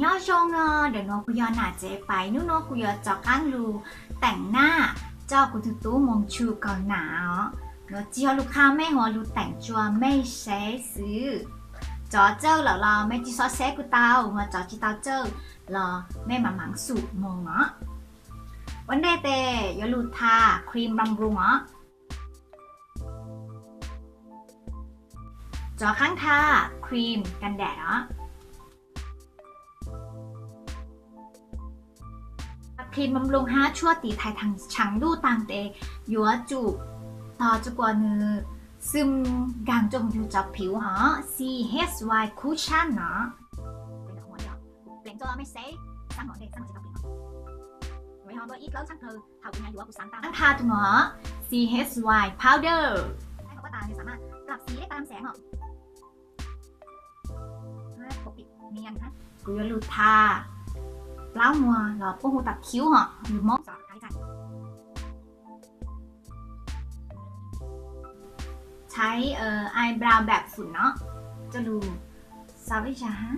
ย่อชงเดี๋ยวน้องกุยอหนาเจไปนู่นน้องกุยอจอก้างรูแต่งหน้าเจ้ากุตุตู้มงชูก่อนหนาเนาะเจียวลูกค้าไม่หัวรูแต่งจัวไม่ใช้ซื้อจอเจ้าเหล่าไม่จีซอเซกุเตาหัวจอจีเตาเจ้าเหล่าไม่มาหมังสูบมงเนาะวันเดเตยลูทาครีมบำรุงจอข้างทาครีมกันแดดครีมบำรุงชั่วตีไทยทางฉังดูต่างเตยัวจูต่อจุกว่านือซึมกางจงอยู่จับผิวCHY Cushion เนาะเป็นหัวเดียวเปลี่ยนตัวไม่เซ่สร้างหัวเด็กสร้างหัวเด็กไว้หอมเบอร์อีกแล้วช่างเธอเท่ากับงานอยู่ว่ากูสร้างตามทาตัวCHY Powder ให้เขาก็ตาเนี่ยสามารถปรับสีได้ตามแสงปกปิดเนียนฮะกูจะลูทาเปล่ามัวหรอพวกหูตัดคิ้วหรือมองสาวหายใจใช้ไอบราวแบบฝุ่นเนาะจะดูซาวิชาฮะ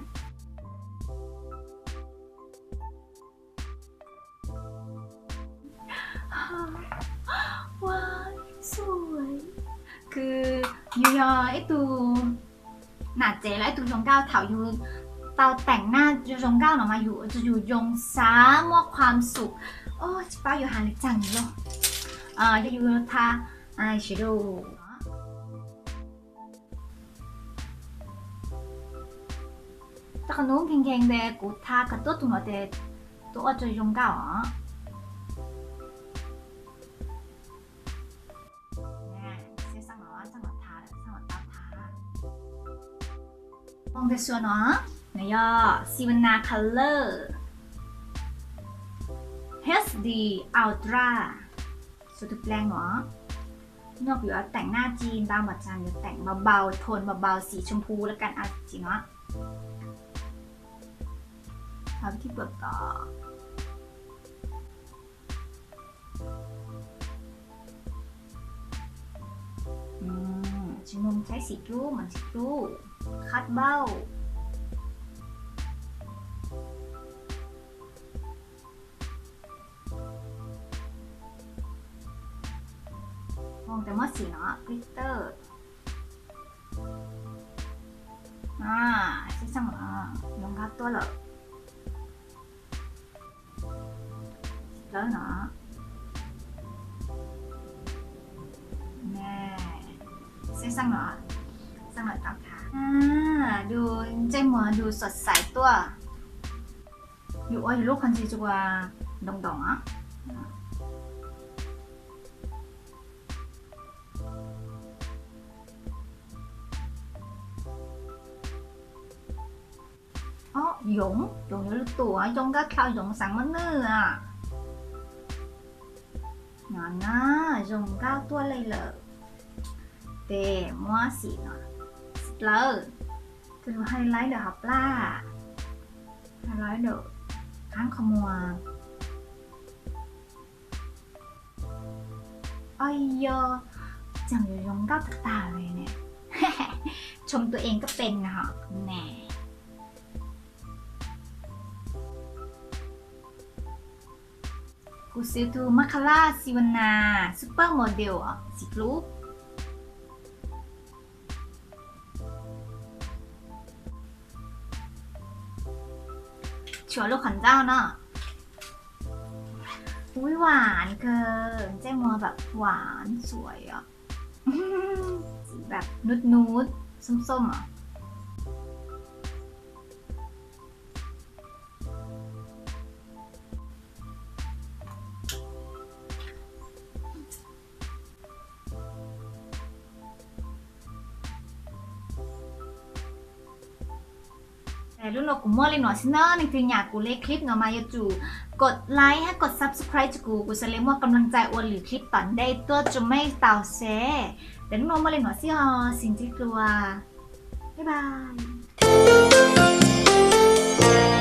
ว้าวสวยคือยูยอไอตูหนาเจและไอตูชงก้าวเถายูเตาแต่งหน้ายูชงก้าวออกมาอยู่จะอยู่ยงซ้ามอบความสุขโอ้จิป้าอยู่หาเลยจังเลยจะอยู่ทาอายแชโดว์แต่ขนมเก่งๆเด็กกูทากระตุ้นตัวเด็กตัวจะยงก้าวมองแต่ส่วนเนี่ยย่อซิวนาคัลเลอร์ HD Ultra สุดแปลงนอกอยู่แต่งหน้าจีนตามบัดจันอยู่แต่งเบาๆโทนเบาๆสีชมพูแล้วกันจีเนาะทำที่เปลือกต่อชิมุมใช้สีรูเหมือนสีรูคัดเบ้ามองแต่ว่าสีเนาะกลิตเตอร์ใช่สั่งลงคัดตัวเหรอแล้วเนาะแน่ใช่สั่งเนาะสั่งหน่อยตับค่ะดูใจหมอดูสดใสตัวอยู่อยู่ลูกคนจีจัวดองDũng như tủa trong các khao Dũng sáng mất nữ ngon dùng cao tua lây lợ để mua xỉ nó lợ từ hay lấy được học la hay lấy được tháng không mùa ôi yo chẳng được dùng cao thật tàเลยเนี่ย ชมตัวเองก็เป็นแหน่กูซื้อตัวมาคาร่าซิวนาซูเปอร์โมเดลสีฟลุกชัวร์ลูกขันเจ้าเนาะอุ้ยหวานเกินเจ๊มัวแบบหวานสวยสีแบบนูดส้มแต่รุ่นเรากูมั่วเลยหน่อยสิเนอะในทีอยากกูเล่คลิปเนาะมาอยู่จู่กดไลค์ให้กด subscribe จะกูจะเล่นว่ากำลังใจอวนหรือคลิปตอนได้ตัวจะไม่เต่าเซ่แต่รุ่นเรามาเลยหน่อยสิสิ่งที่กลัวบ๊ายบาย